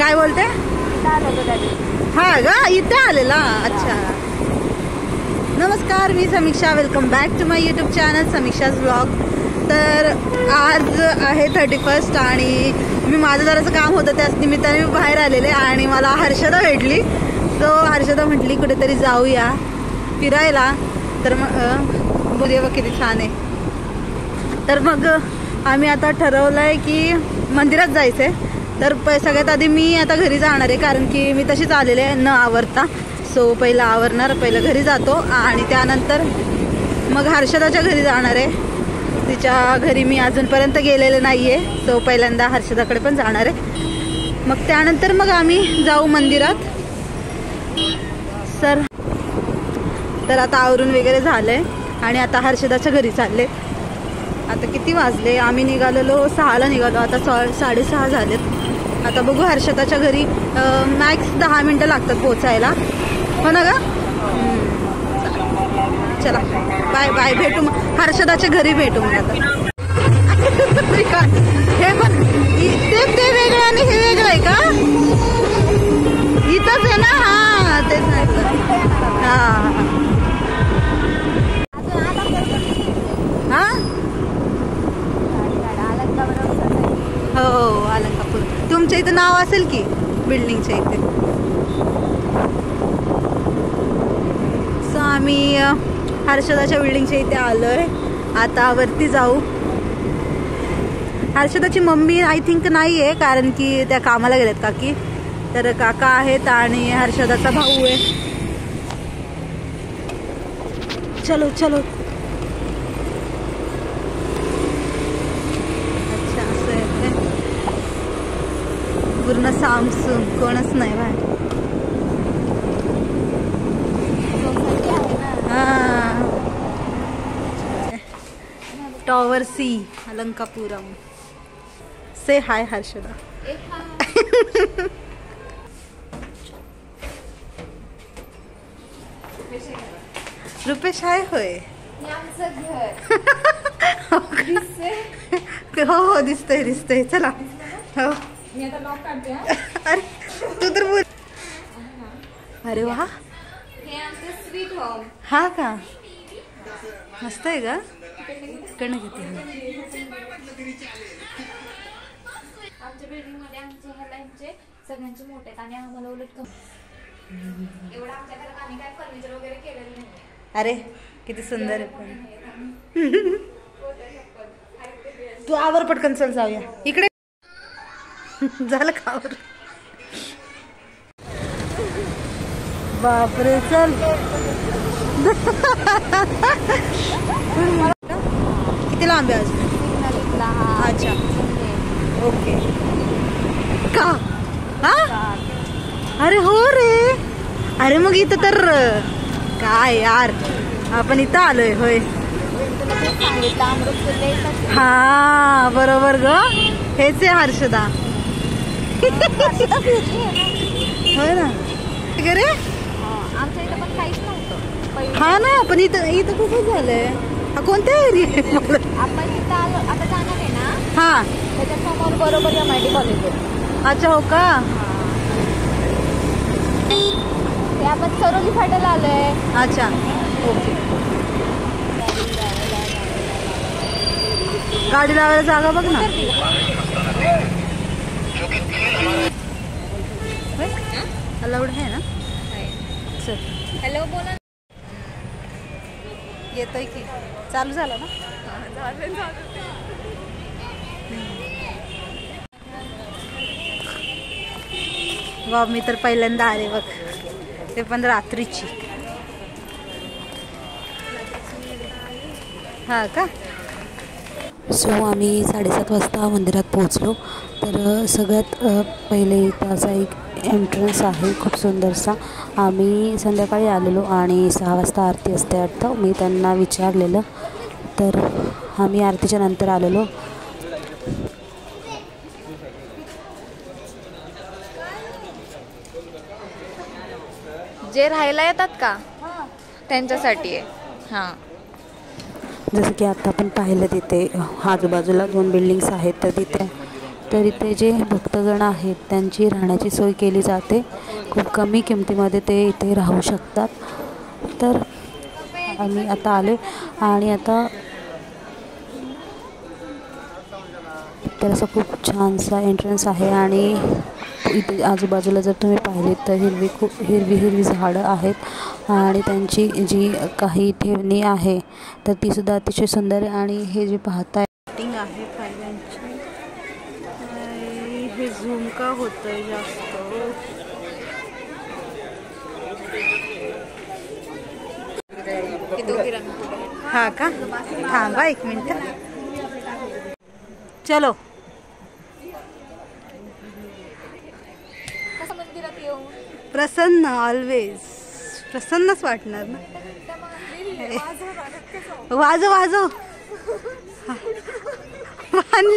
काय बोलते? हा गा इथे आलेला. अच्छा. नमस्कार, मी Sameeksha. Welcome back to my YouTube channel Sameeksha's blog. तर आज आहे 31 आणि मी माझं जरासं काम होतं त्याच निमित्ताने मी बाहेर आलेले आणि मला हर्षदा भेटली. सो हर्षदा म्हटली कुठेतरी जाऊया फिरायला. तर मग बघूया बघ किती छान आहे. तर मग आम्ही आता ठरवलं आहे की मंदिरात जायचं आहे. तर सगळ्यात आधी मी आता घरी जाणार आहे कारण की मी तशीच आलेले आहे न आवरता. सो पहिलं आवरणार, पहिलं घरी जातो आणि त्यानंतर मग हर्षदाच्या घरी जाणार आहे. तिच्या घरी मी अजूनपर्यंत गेलेले नाही आहे. सो पहिल्यांदा हर्षदाकडे पण जाणार आहे. मग त्यानंतर मग आम्ही जाऊ मंदिरात. तर आता आवरून वगैरे झालं आहे आणि आता हर्षदाच्या घरी चालले. आता किती वाजले? आम्ही निघालेलो 6ला निघालो, आता 6:30 झालेत. आता बघू हर्षदाच्या घरी मॅक्स 10 मिनटं लागतात पोचायला. हो ना गा? चला बाय बाय, भेटू मग हर्षदाच्या घरी भेटू मग. आता हे पण ते वेगळं आणि हे वेगळं आहे का? इथंच आहे ना? हा तेच नाही. हा हा हो अलंकापूर. तुमच्या इथं नाव असेल की बिल्डिंगच्या इथे. सो आम्ही हर्षदाच्या बिल्डिंगच्या इथे आलोय. आता वरती जाऊ. हर्षदाची मम्मी आय थिंक नाही आहे कारण की त्या कामाला गेल्यात काकी. तर काका आहेत आणि हर्षदाचा भाऊ आहे. चलो चलो. अच्छा असं आहे. पूर्ण सामसूम, कोणच नाही बाहेर. हा टॉवर सी अलंकापुरम. से हाय हर्षदा. रुपेश आहे होय. हो हो दिसतंय दिसतंय. चला हो. अरे तू तर बोल. अरे वा, स्वीट होम. हा का? मस्त आहे का? कडनं घेते. आमच्या बिल्डिंग मध्ये आमच्या ह्यालांचे सगळ्यांचे मोठे आणि आम्हाला उलट एवढं आमच्या घरात आम्ही काय फर्निचर वगैरे केलेलं नाही. अरे किती सुंदर आहे पण. तू आवर पटकन, चल जाऊया इकडे. झालं का आवर? बापरे चल. किती लांब आहे अजून? अच्छा ओके. का? हा अरे हो रे. अरे मग इथं तर काय यार, आपण इथं आलोय होय. हा बरोबर ग, हेच आहे हर्षदा. होय ना रे. आमच्या इथं पण काहीच नव्हतं. हा ना, पण इथं कसं झालंय? हा कोणत्या एरिया? आपण इथं आलो आता जाणार आहे ना. हा त्याच्या समोर बरोबर MIT कॉलेज आहे. अच्छा हो का? ते आपण सरोली फाट्याला आलोय. अच्छा ओके. गाडी लावायला जागा बघ ना. अलाउड आहे ना? चल. हॅलो बोला. येतोय की? चालू झालं ना? वा मी तर पहिल्यांदा आले बघ, ते पण रात्रीची. हा का? सो आम्ही 7:30 वाजता मंदिरात पोहोचलो. तर सगळ्यात पहिले इथं असा एक एंट्रन्स आहे खूप सुंदरसा. आम्ही संध्याकाळी आलेलो आणि 6 वाजता आरती असते वाटतं. मी त्यांना विचारलेलं तर आम्ही आरतीच्या नंतर आलेलो. जे राहायला येतात का त्यांच्यासाठी आहे. हां जसं की आता आपण पाहिलं तिथे आजूबाजूला 2 बिल्डिंग्स आहेत तर तिथे तर इथे जे भक्तगण आहेत त्यांची राहण्याची सोय केली जाते. खूप कमी किमतीमध्ये ते इथे राहू शकतात. तर आम्ही आता आलो आणि आता तर असं खूप छानसा एंट्रन्स आहे आणि इथे आजूबाजूला जर तुम्ही पाहिले तर हिरवी झाडं आहेत आणि त्यांची जी काही ठेवणी आहे तर तीसुद्धा अतिशय सुंदर आहे. आणि हे जे पाहताय सेटिंग आहे फायद्यांची आणि हे झूम का होतंय जास्त. हा का, थांबा 1 मिनिट. चलो मंदिरात येऊ. प्रसन्न, ऑलवेज प्रसन्नच वाटणार ना. वाजव वाजव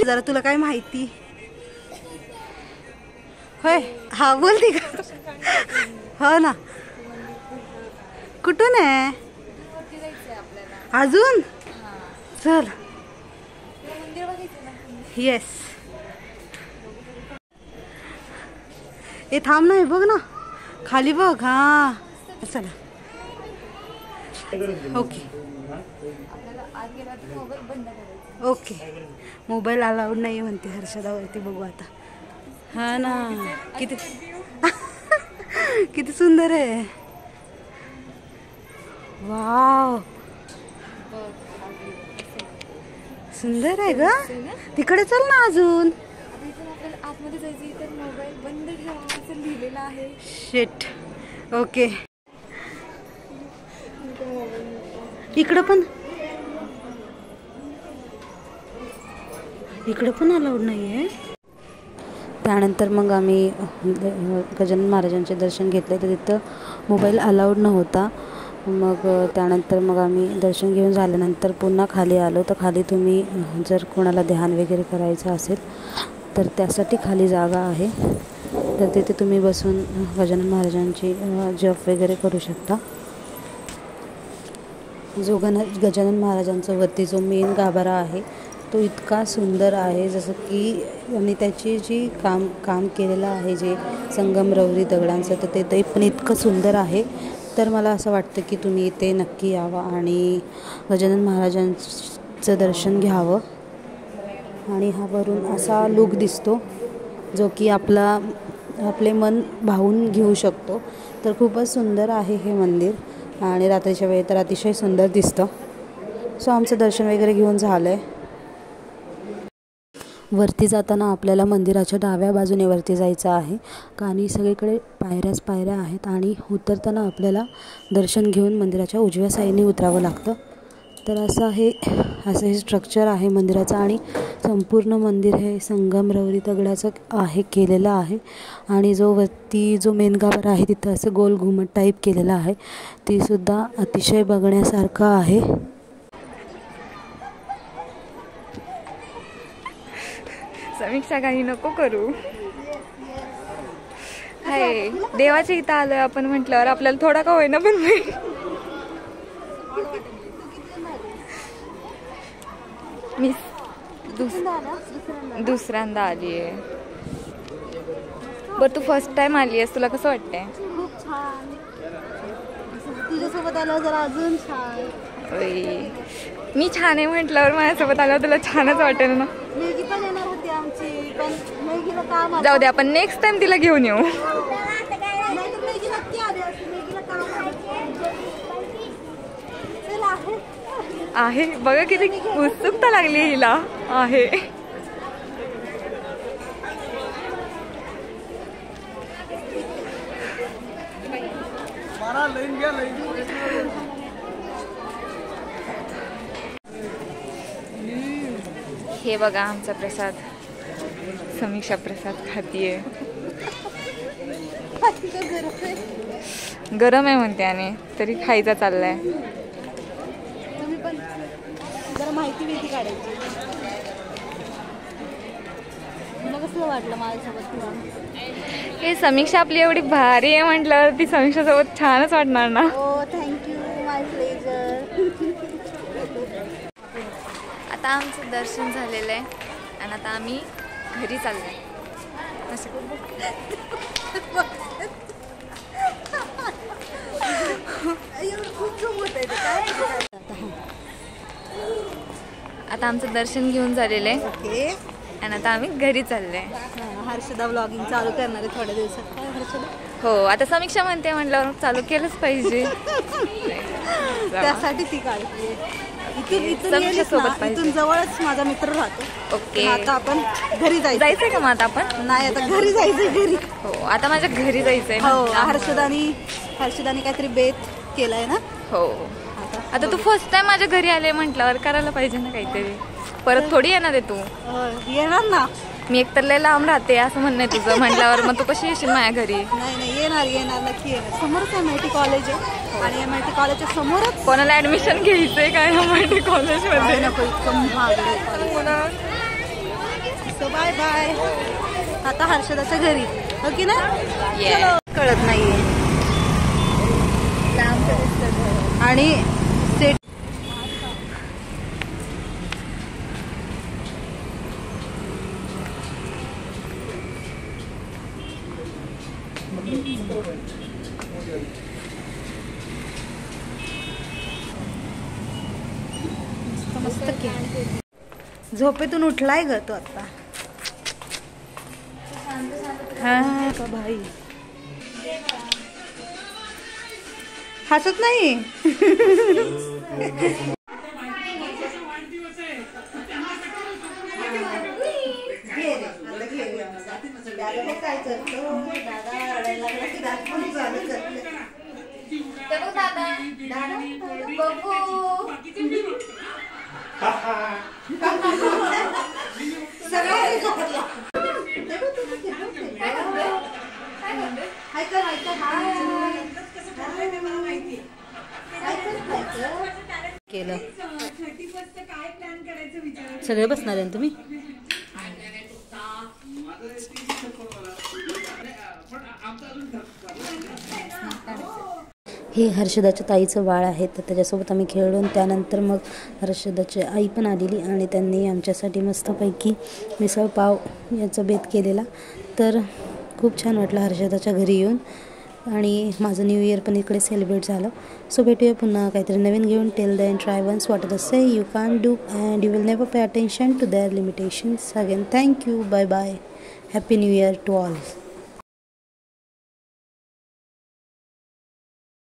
जरा. तुला काय माहिती होय? हा बोलती का? हो ना. कुठून आहे अजून? चल. येस. हे थांब ना, हे बघ ना खाली बघ. हा चला. Okay okay. मोबाईल अलाउड नाही म्हणते हर्षदावरती. बघू आता. हा ना, किती किती सुंदर आहे. वाव, सुंदर आहे ग. तिकडे चल ना अजून. आतमध्ये जायचं तर मोबाईल बंद ठेवा असं लिहिलेलं आहे. शिट. ओके. इकडं पण अलाउड नाही आहे. त्यानंतर मग आम्ही गजानन महाराजांचे दर्शन घेतले तर तिथं मोबाईल अलाउड नव्हता. मग त्यानंतर मग आम्ही दर्शन घेऊन झाल्यानंतर पुन्हा खाली आलो. तर खाली तुम्ही जर कोणाला ध्यान वगैरे करायचं असेल तर त्यासाठी खाली जागा आहे. तर तिथे तुम्ही बसून गजानन महाराजांची जप वगैरे करू शकता. जो गजानन महाराजांचा वरती जो मेन गाभारा आहे तो इतका सुंदर आहे. जसं की आणि त्याची जी काम केलेलं आहे जे संगमरवरी दगडांचं, तर ते पण इतकं सुंदर आहे. तर मला असं वाटतं की तुम्ही इथे नक्की यावं आणि गजानन महाराजांचं दर्शन घ्यावं. आणि हा वरून असा लुक दिसतो जो की आपले मन भावून घेऊ शकतो. तर खूपच सुंदर आहे हे मंदिर आणि रात्रीच्या वेळी तर अतिशय सुंदर दिसतं. सो आमचं दर्शन वगैरे घेऊन झालं आहे. वरती जाताना आपल्याला मंदिराच्या डाव्या बाजूने वरती जायचं आहे आणि सगळीकडे पायऱ्या आहेत. आणि उतरताना आपल्याला दर्शन घेऊन मंदिराच्या उजव्या साईडने उतरावं लागतं. तर असं हे स्ट्रक्चर आहे मंदिराचं. आणि संपूर्ण मंदिर हे संगमरवरी दगडाचं केलेलं आहे. आणि जो मेन गाभारा आहे तिथं असं गोल घुमट टाईप केलेलं आहे. तीसुद्धा अतिशय बघण्यासारखं आहे. समीक्षा काही नको करू. हाय, देवाच्या इथं आलोय आपण म्हटल्यावर आपल्याला थोडा का होईना पण मी दुसऱ्यांदा आली आहे. बरं, तू फर्स्ट टाइम आली आहेस, तुला कसं वाटतंय? खूप छान. तुझ्यासोबत आलं जरा अजून छान. मी छान आहे म्हटल्यावर माझ्यासोबत आल्यावर तुला छानच वाटेल ना. मुलगी पण येणार होती आमची, पण मुलगीला काम. जाऊ दे, आपण नेक्स्ट टाइम तिला घेऊन येऊ. आहे बघा किती उत्सुकता लागली हिला. आहे हे बघा आमचा प्रसाद. समीक्षा प्रसाद खातीये. गरम आहे म्हणते आणि तरी खायचा चाललाय. तुम्ही पण जरा माहिती काढायची. मला कसं वाटलं माझ्यासोबत? हे समीक्षा आपली एवढी भारी आहे म्हटल्यावर ती समीक्षा सोबत छानच वाटणार ना. हो, थँक्यू, माय प्लेजर. आता आमचं दर्शन झालेलं आहे आणि आता आम्ही घरी चाललंय. आता आमचं दर्शन घेऊन झालेलं आहे ओके. आणि आता आम्ही घरी चाललोय. हर्षदा व्लॉगिंग चालू करणार आहे थोड्या दिवसात. काय हर्षदा? हो, आता समीक्षा म्हणते म्हटल्यावर चालू केलंच पाहिजे. त्यासाठी ती काढते. इथून समीक्षा सोबत ना, पाहिजे. इथून जवळच माझा मित्र राहतो. ओके. आता आपण घरी जायचंय का मग आता आपण? नाही, आता घरी जायचंय घरी. हो, आता माझ्या घरी जायचंय. हो, हर्षदानी काहीतरी बेत केलाय ना. हो, आता तू फर्स्ट टाइम माझ्या घरी आले म्हटल्यावर करायला पाहिजे ना काहीतरी. परत थोडी येणार आहे तू. येणार ना. मी एकतर लय लांब राहते असं म्हणणं आहे तुझं म्हटल्यावर मग तू कशी येशील माझ्या घरी? नाही, येणार नक्की येणार. समोरच MIT कॉलेज आहे आणि MIT कॉलेजच्या समोरच. कोणाला ऍडमिशन घ्यायचंय काय MIT कॉलेज मध्ये? नको, इतकं महाग आहे. So bye bye. आता हर्षदाच्या घरी. हो की ना? कळत नाहीये. आणि सेट मस्त केलं. झोपेतून उठलाय ग तो आता. हा का भाई, हसत नाही. केलं सगळे बसणार आहे तुम्ही. हे हर्षदाच्या ताईचं बाळ आहे, तर त्याच्यासोबत आम्ही खेळलो. आणि त्यानंतर मग हर्षदाची आई पण आलेली आणि त्यांनी आमच्यासाठी मस्तपैकी मिसळ पाव याचा बेत केलेला. तर खूप छान वाटलं हर्षदाच्या घरी येऊन आणि माझं न्यू इयर पण इकडे सेलिब्रेट झालं. सो भेटूया पुन्हा काहीतरी नवीन घेऊन. Till then try once what they say you can't do and you will never pay attention to their limitations. Again thank you. Bye bye. Happy new year to all.